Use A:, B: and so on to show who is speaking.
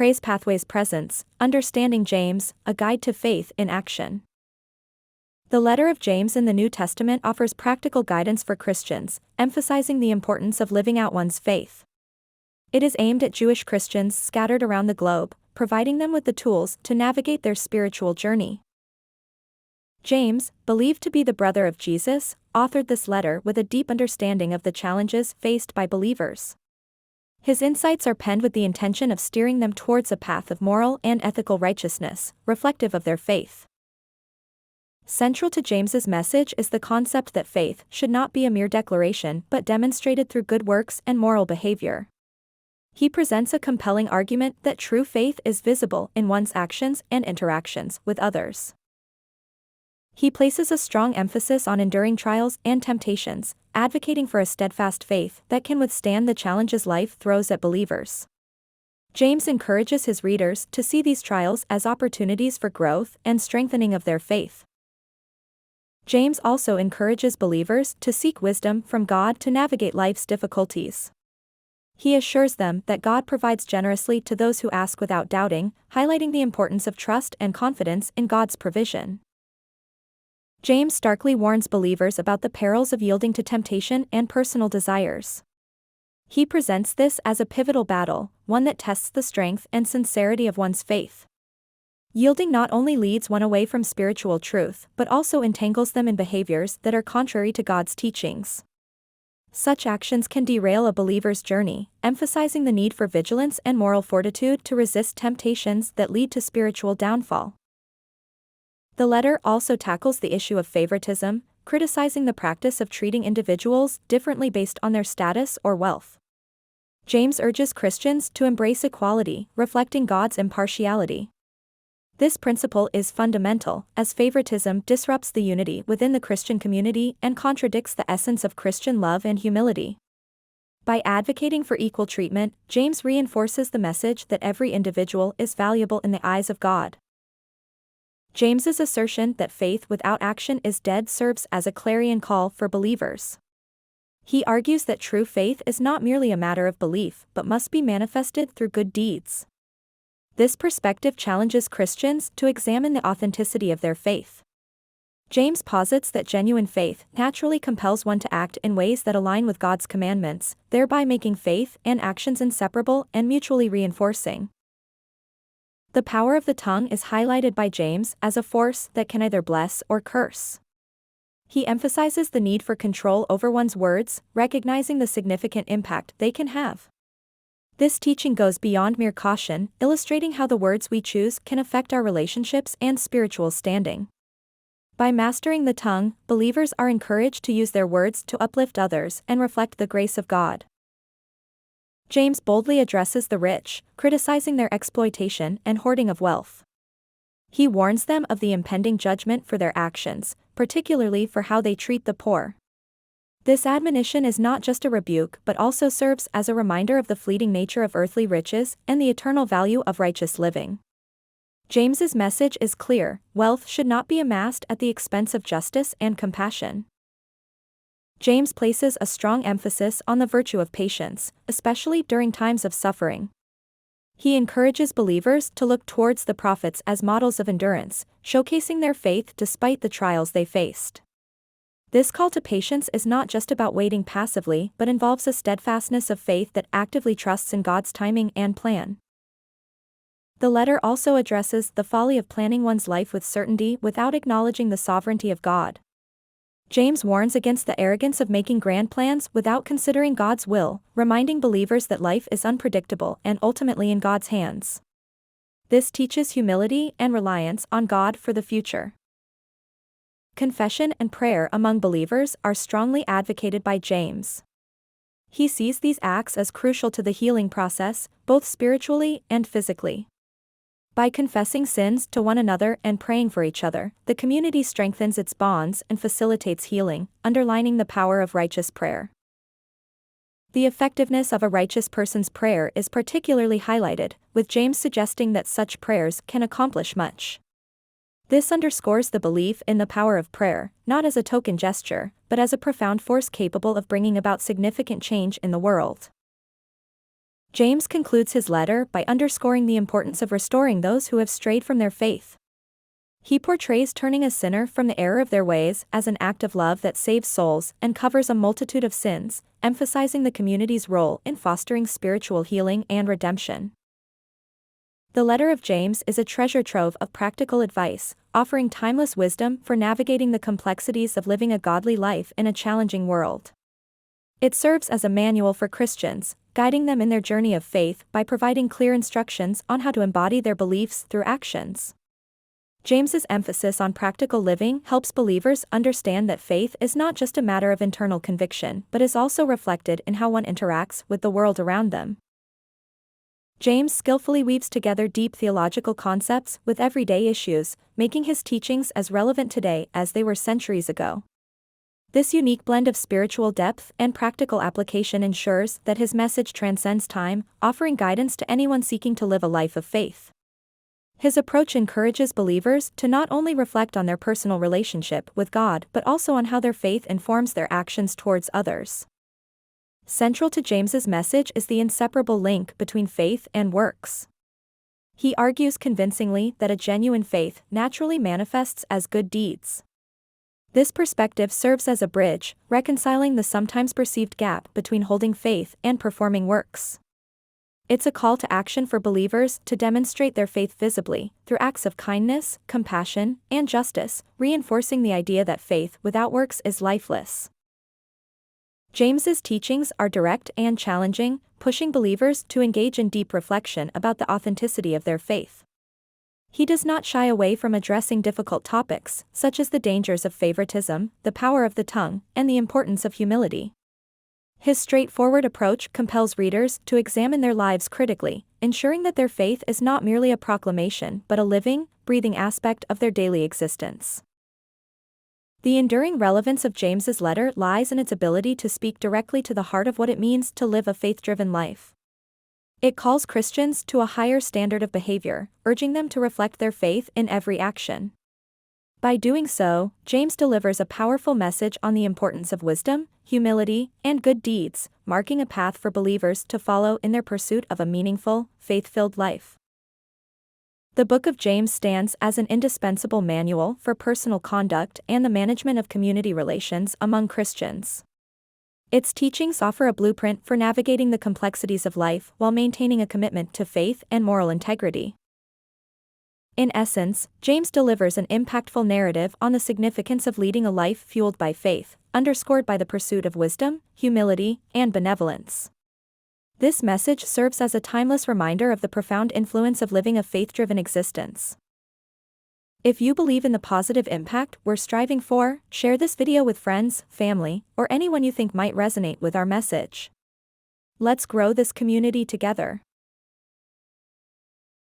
A: Praise Pathways Presents, Understanding James, A Guide to Faith in Action. The letter of James in the New Testament offers practical guidance for Christians, emphasizing the importance of living out one's faith. It is aimed at Jewish Christians scattered around the globe, providing them with the tools to navigate their spiritual journey. James, believed to be the brother of Jesus, authored this letter with a deep understanding of the challenges faced by believers. His insights are penned with the intention of steering them towards a path of moral and ethical righteousness, reflective of their faith. Central to James's message is the concept that faith should not be a mere declaration but demonstrated through good works and moral behavior. He presents a compelling argument that true faith is visible in one's actions and interactions with others. He places a strong emphasis on enduring trials and temptations, advocating for a steadfast faith that can withstand the challenges life throws at believers. James encourages his readers to see these trials as opportunities for growth and strengthening of their faith. James also encourages believers to seek wisdom from God to navigate life's difficulties. He assures them that God provides generously to those who ask without doubting, highlighting the importance of trust and confidence in God's provision. James starkly warns believers about the perils of yielding to temptation and personal desires. He presents this as a pivotal battle, one that tests the strength and sincerity of one's faith. Yielding not only leads one away from spiritual truth but also entangles them in behaviors that are contrary to God's teachings. Such actions can derail a believer's journey, emphasizing the need for vigilance and moral fortitude to resist temptations that lead to spiritual downfall. The letter also tackles the issue of favoritism, criticizing the practice of treating individuals differently based on their status or wealth. James urges Christians to embrace equality, reflecting God's impartiality. This principle is fundamental, as favoritism disrupts the unity within the Christian community and contradicts the essence of Christian love and humility. By advocating for equal treatment, James reinforces the message that every individual is valuable in the eyes of God. James's assertion that faith without action is dead serves as a clarion call for believers. He argues that true faith is not merely a matter of belief but must be manifested through good deeds. This perspective challenges Christians to examine the authenticity of their faith. James posits that genuine faith naturally compels one to act in ways that align with God's commandments, thereby making faith and actions inseparable and mutually reinforcing. The power of the tongue is highlighted by James as a force that can either bless or curse. He emphasizes the need for control over one's words, recognizing the significant impact they can have. This teaching goes beyond mere caution, illustrating how the words we choose can affect our relationships and spiritual standing. By mastering the tongue, believers are encouraged to use their words to uplift others and reflect the grace of God. James boldly addresses the rich, criticizing their exploitation and hoarding of wealth. He warns them of the impending judgment for their actions, particularly for how they treat the poor. This admonition is not just a rebuke but also serves as a reminder of the fleeting nature of earthly riches and the eternal value of righteous living. James's message is clear: wealth should not be amassed at the expense of justice and compassion. James places a strong emphasis on the virtue of patience, especially during times of suffering. He encourages believers to look towards the prophets as models of endurance, showcasing their faith despite the trials they faced. This call to patience is not just about waiting passively but involves a steadfastness of faith that actively trusts in God's timing and plan. The letter also addresses the folly of planning one's life with certainty without acknowledging the sovereignty of God. James warns against the arrogance of making grand plans without considering God's will, reminding believers that life is unpredictable and ultimately in God's hands. This teaches humility and reliance on God for the future. Confession and prayer among believers are strongly advocated by James. He sees these acts as crucial to the healing process, both spiritually and physically. By confessing sins to one another and praying for each other, the community strengthens its bonds and facilitates healing, underlining the power of righteous prayer. The effectiveness of a righteous person's prayer is particularly highlighted, with James suggesting that such prayers can accomplish much. This underscores the belief in the power of prayer, not as a token gesture, but as a profound force capable of bringing about significant change in the world. James concludes his letter by underscoring the importance of restoring those who have strayed from their faith. He portrays turning a sinner from the error of their ways as an act of love that saves souls and covers a multitude of sins, emphasizing the community's role in fostering spiritual healing and redemption. The letter of James is a treasure trove of practical advice, offering timeless wisdom for navigating the complexities of living a godly life in a challenging world. It serves as a manual for Christians, guiding them in their journey of faith by providing clear instructions on how to embody their beliefs through actions. James's emphasis on practical living helps believers understand that faith is not just a matter of internal conviction but is also reflected in how one interacts with the world around them. James skillfully weaves together deep theological concepts with everyday issues, making his teachings as relevant today as they were centuries ago. This unique blend of spiritual depth and practical application ensures that his message transcends time, offering guidance to anyone seeking to live a life of faith. His approach encourages believers to not only reflect on their personal relationship with God but also on how their faith informs their actions towards others. Central to James's message is the inseparable link between faith and works. He argues convincingly that a genuine faith naturally manifests as good deeds. This perspective serves as a bridge, reconciling the sometimes perceived gap between holding faith and performing works. It's a call to action for believers to demonstrate their faith visibly, through acts of kindness, compassion, and justice, reinforcing the idea that faith without works is lifeless. James's teachings are direct and challenging, pushing believers to engage in deep reflection about the authenticity of their faith. He does not shy away from addressing difficult topics, such as the dangers of favoritism, the power of the tongue, and the importance of humility. His straightforward approach compels readers to examine their lives critically, ensuring that their faith is not merely a proclamation but a living, breathing aspect of their daily existence. The enduring relevance of James's letter lies in its ability to speak directly to the heart of what it means to live a faith-driven life. It calls Christians to a higher standard of behavior, urging them to reflect their faith in every action. By doing so, James delivers a powerful message on the importance of wisdom, humility, and good deeds, marking a path for believers to follow in their pursuit of a meaningful, faith-filled life. The Book of James stands as an indispensable manual for personal conduct and the management of community relations among Christians. Its teachings offer a blueprint for navigating the complexities of life while maintaining a commitment to faith and moral integrity. In essence, James delivers an impactful narrative on the significance of leading a life fueled by faith, underscored by the pursuit of wisdom, humility, and benevolence. This message serves as a timeless reminder of the profound influence of living a faith-driven existence. If you believe in the positive impact we're striving for, share this video with friends, family, or anyone you think might resonate with our message. Let's grow this community together.